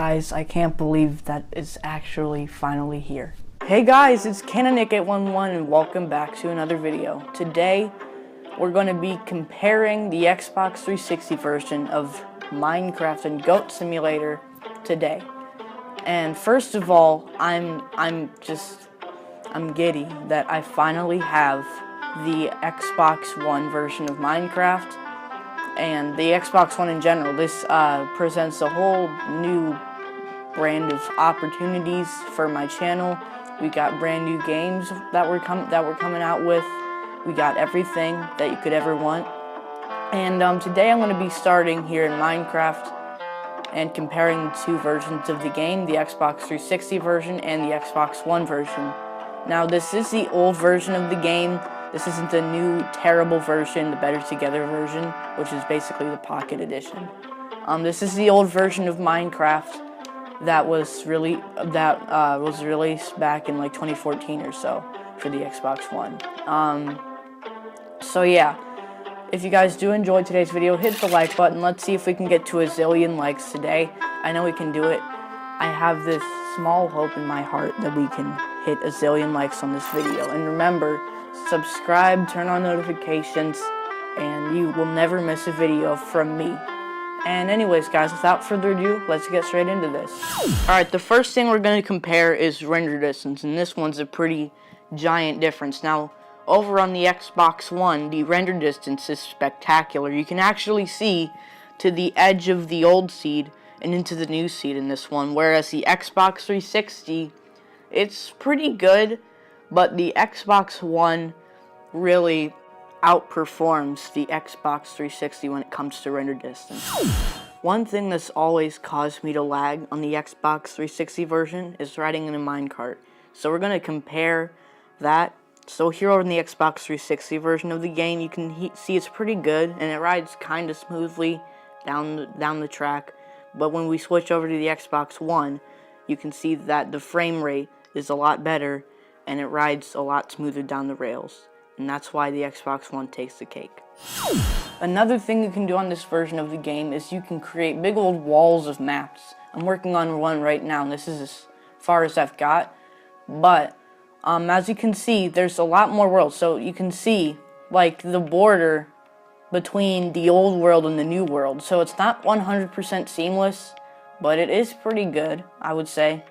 guys, I can't believe that it's actually finally here. Hey guys, it's Canonic811 and welcome back to another video. Today, we're going to be comparing the Xbox 360 version of Minecraft and Goat Simulator today. And first of all, I'm giddy that I finally have the Xbox One version of Minecraft and the Xbox One in general. This presents a whole new brand of opportunities for my channel. We got brand new games that we're coming out with. We got everything that you could ever want. And today I'm going to be starting here in Minecraft and comparing the two versions of the game, the Xbox 360 version and the Xbox One version. Now this is the old version of the game. This isn't the new terrible version, the Better Together version, which is basically the Pocket Edition. This is the old version of Minecraft that was released back in like 2014 or so for the Xbox One. So yeah, if you guys do enjoy today's video, hit the like button. Let's see if we can get to a zillion likes today. I know we can do it. I have this small hope in my heart that we can hit a zillion likes on this video. And remember, subscribe, turn on notifications, and you will never miss a video from me. And anyways guys, without further ado, let's get straight into this. Alright, the first thing we're going to compare is render distance, and this one's a pretty giant difference. Now, over on the Xbox One, the render distance is spectacular. You can actually see to the edge of the old seed and into the new seed in this one, whereas the Xbox 360, it's pretty good, but the Xbox One really outperforms the Xbox 360 when it comes to render distance. One thing that's always caused me to lag on the Xbox 360 version is riding in a minecart. So we're going to compare that. So here on the Xbox 360 version of the game, you can see it's pretty good, and it rides kind of smoothly down the track. But when we switch over to the Xbox One, you can see that the frame rate is a lot better, and it rides a lot smoother down the rails. And that's why the Xbox One takes the cake. Another thing you can do on this version of the game is you can create big old walls of maps. I'm working on one right now, and this is as far as I've got. But as you can see, there's a lot more worlds. So you can see like the border between the old world and the new world. So it's not 100% seamless, but it is pretty good, I would say.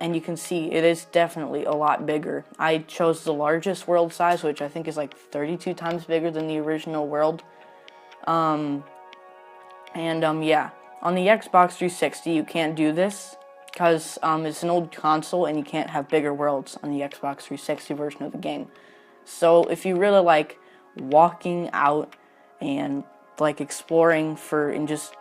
And you can see it is definitely a lot bigger. I chose the largest world size, which I think is like 32 times bigger than the original world. Yeah, on the Xbox 360 you can't do this because it's an old console and you can't have bigger worlds on the Xbox 360 version of the game. So if you really like walking out and like exploring and just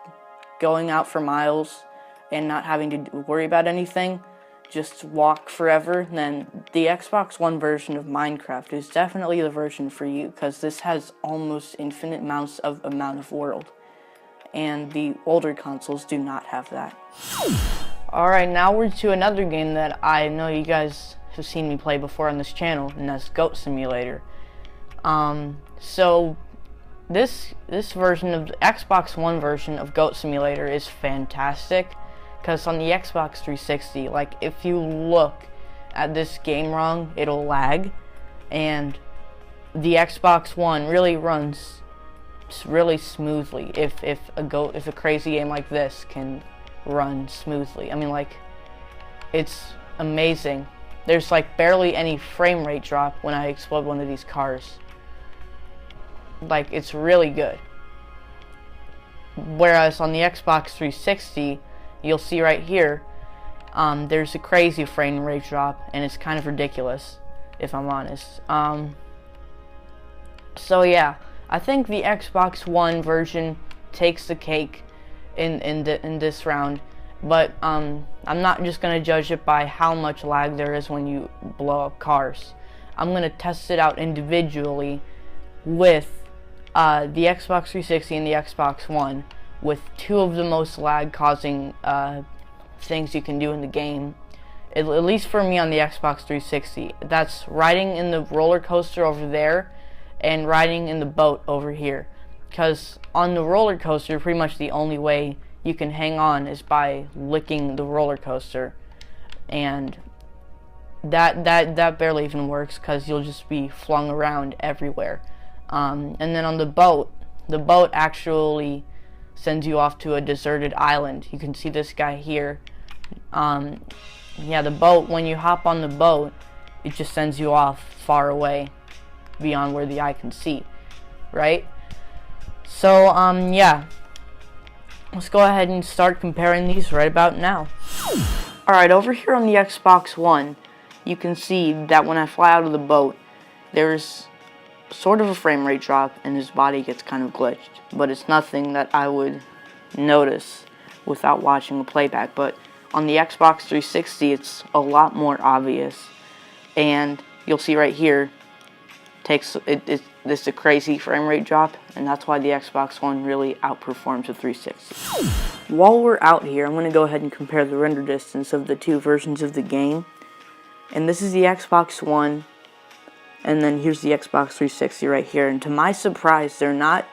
going out for miles and not having to worry about anything, just walk forever, then the Xbox One version of Minecraft is definitely the version for you, because this has almost infinite amount of world, and the older consoles do not have that. Alright, now we're to another game that I know you guys have seen me play before on this channel, and that's Goat Simulator. So this version of the Xbox One version of Goat Simulator is fantastic. Because on the Xbox 360, like, if you look at this game wrong, it'll lag. And the Xbox One really runs really smoothly if a crazy game like this can run smoothly. I mean, like, it's amazing. There's like barely any frame rate drop when I explode one of these cars. Like, it's really good. Whereas on the Xbox 360, you'll see right here, there's a crazy frame rate drop, and it's kind of ridiculous, if I'm honest. So yeah, I think the Xbox One version takes the cake in this round, but I'm not just gonna judge it by how much lag there is when you blow up cars. I'm gonna test it out individually with the Xbox 360 and the Xbox One, with two of the most lag-causing things you can do in the game, at least for me on the Xbox 360. That's riding in the roller coaster over there and riding in the boat over here. Because on the roller coaster, pretty much the only way you can hang on is by licking the roller coaster, and that barely even works because you'll just be flung around everywhere. And then on the boat actually sends you off to a deserted island. You can see this guy here. Yeah, the boat, when you hop on the boat, it just sends you off far away beyond where the eye can see, right? So, yeah. Let's go ahead and start comparing these right about now. Alright, over here on the Xbox One, you can see that when I fly out of the boat, there's sort of a frame rate drop and his body gets kind of glitched. But it's nothing that I would notice without watching a playback. But on the Xbox 360, it's a lot more obvious. And you'll see right here, this is a crazy frame rate drop, and that's why the Xbox One really outperforms the 360. While we're out here, I'm going to go ahead and compare the render distance of the two versions of the game. And this is the Xbox One, and then here's the Xbox 360 right here. And to my surprise, they're not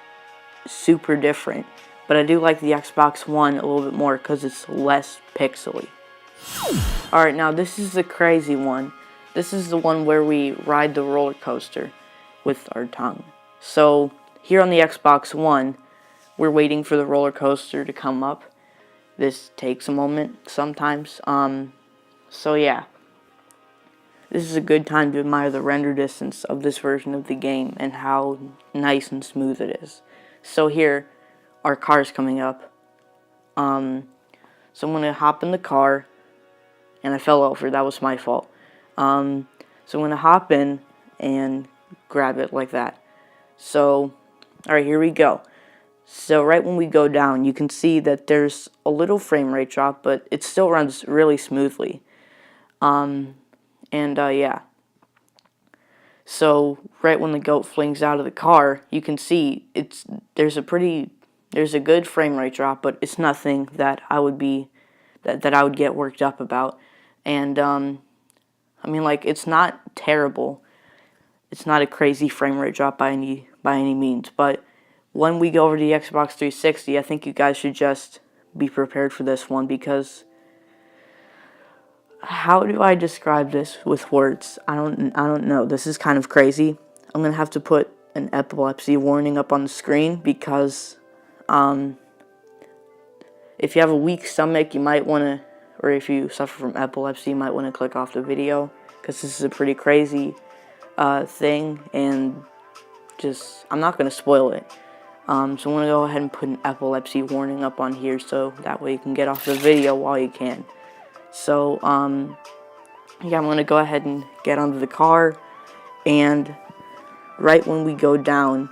super different, but I do like the Xbox One a little bit more because it's less pixely. Alright, now this is the crazy one. This is the one where we ride the roller coaster with our tongue. So here on the Xbox One, we're waiting for the roller coaster to come up. This takes a moment sometimes. So yeah, this is a good time to admire the render distance of this version of the game and how nice and smooth it is. So here, our car's coming up. So I'm gonna hop in the car, and I fell over. That was my fault. So I'm gonna hop in and grab it like that. So, alright, here we go. So right when we go down, you can see that there's a little frame rate drop, but it still runs really smoothly. Yeah. So right when the goat flings out of the car, you can see there's a good frame rate drop, but it's nothing that I would get worked up about. And I mean, like, it's not terrible. It's not a crazy frame rate drop by any means, but when we go over to the Xbox 360, I think you guys should just be prepared for this one, because how do I describe this with words? I don't know. This is kind of crazy. I'm gonna have to put an epilepsy warning up on the screen, because if you have a weak stomach, you might want to, or if you suffer from epilepsy, you might want to click off the video, because this is a pretty crazy thing, and I'm not going to spoil it. So I'm going to go ahead and put an epilepsy warning up on here, so that way you can get off the video while you can. So, yeah, I'm going to go ahead and get onto the car, and right when we go down,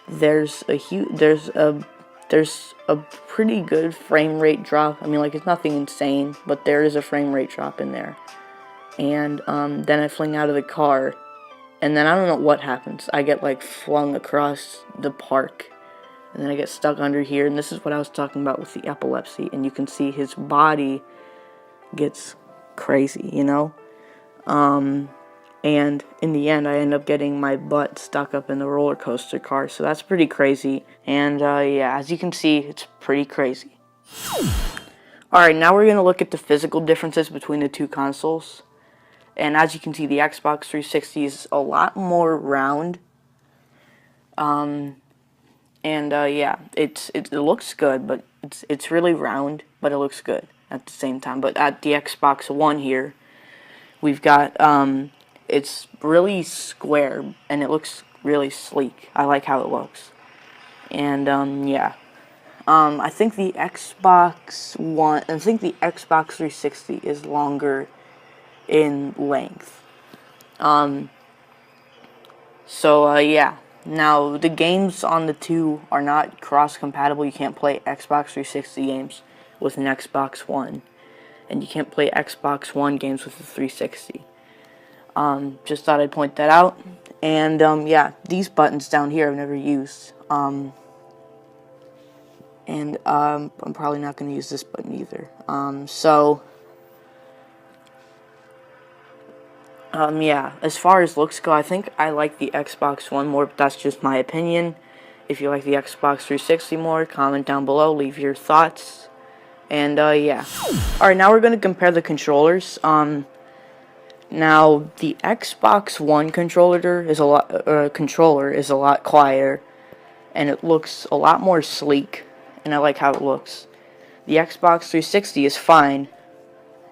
there's a pretty good frame rate drop. I mean, like, it's nothing insane, but there is a frame rate drop in there. And then I fling out of the car, and then I don't know what happens. I get, like, flung across the park, and then I get stuck under here, and this is what I was talking about with the epilepsy, and you can see his body gets crazy, you know? And in the end, I end up getting my butt stuck up in the roller coaster car, so that's pretty crazy. And yeah, as you can see, it's pretty crazy. Alright, now we're going to look at the physical differences between the two consoles. And as you can see, the Xbox 360 is a lot more round. Yeah, it looks good, but it's really round, but it looks good at the same time. But at the Xbox One here, we've got it's really square, and it looks really sleek. I like how it looks. And yeah, I think the Xbox 360 is longer in length. Yeah. Now, the games on the two are not cross-compatible. You can't play Xbox 360 games with an Xbox One, and you can't play Xbox One games with the 360. Just thought I'd point that out. And yeah, these buttons down here I've never used. I'm probably not going to use this button either. Yeah, as far as looks go, I think I like the Xbox One more, but that's just my opinion. If you like the Xbox 360 more, comment down below, leave your thoughts. And yeah. Alright, now we're going to compare the controllers. Now the Xbox One controller is a lot quieter, and it looks a lot more sleek, and I like how it looks. The Xbox 360 is fine,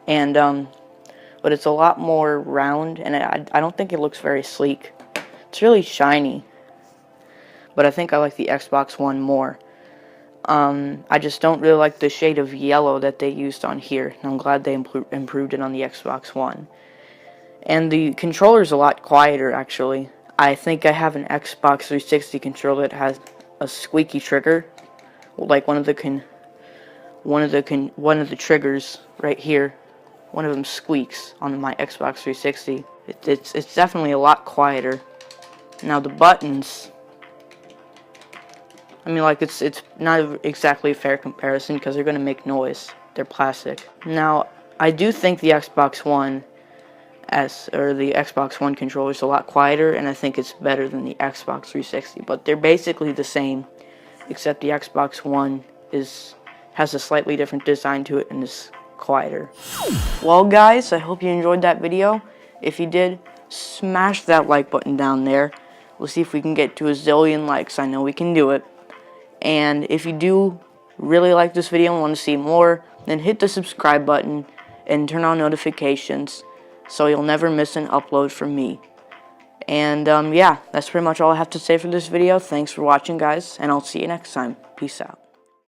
and but it's a lot more round, and I don't think it looks very sleek. It's really shiny, but I think I like the Xbox One more. I just don't really like the shade of yellow that they used on here, and I'm glad they improved it on the Xbox One. And the controller is a lot quieter, actually. I think I have an Xbox 360 controller that has a squeaky trigger, like one of the triggers right here. One of them squeaks on my Xbox 360. It's definitely a lot quieter. Now the buttons, I mean, like, it's not exactly a fair comparison because they're gonna make noise. They're plastic. Now I do think the Xbox One the Xbox One controller is a lot quieter, and I think it's better than the Xbox 360. But they're basically the same, except the Xbox One has a slightly different design to it and is quieter. Well, guys, I hope you enjoyed that video. If you did, smash that like button down there. We'll see if we can get to a zillion likes. I know we can do it. And if you do really like this video and want to see more, then hit the subscribe button and turn on notifications, so you'll never miss an upload from me. And yeah, that's pretty much all I have to say for this video. Thanks for watching, guys, and I'll see you next time. Peace out.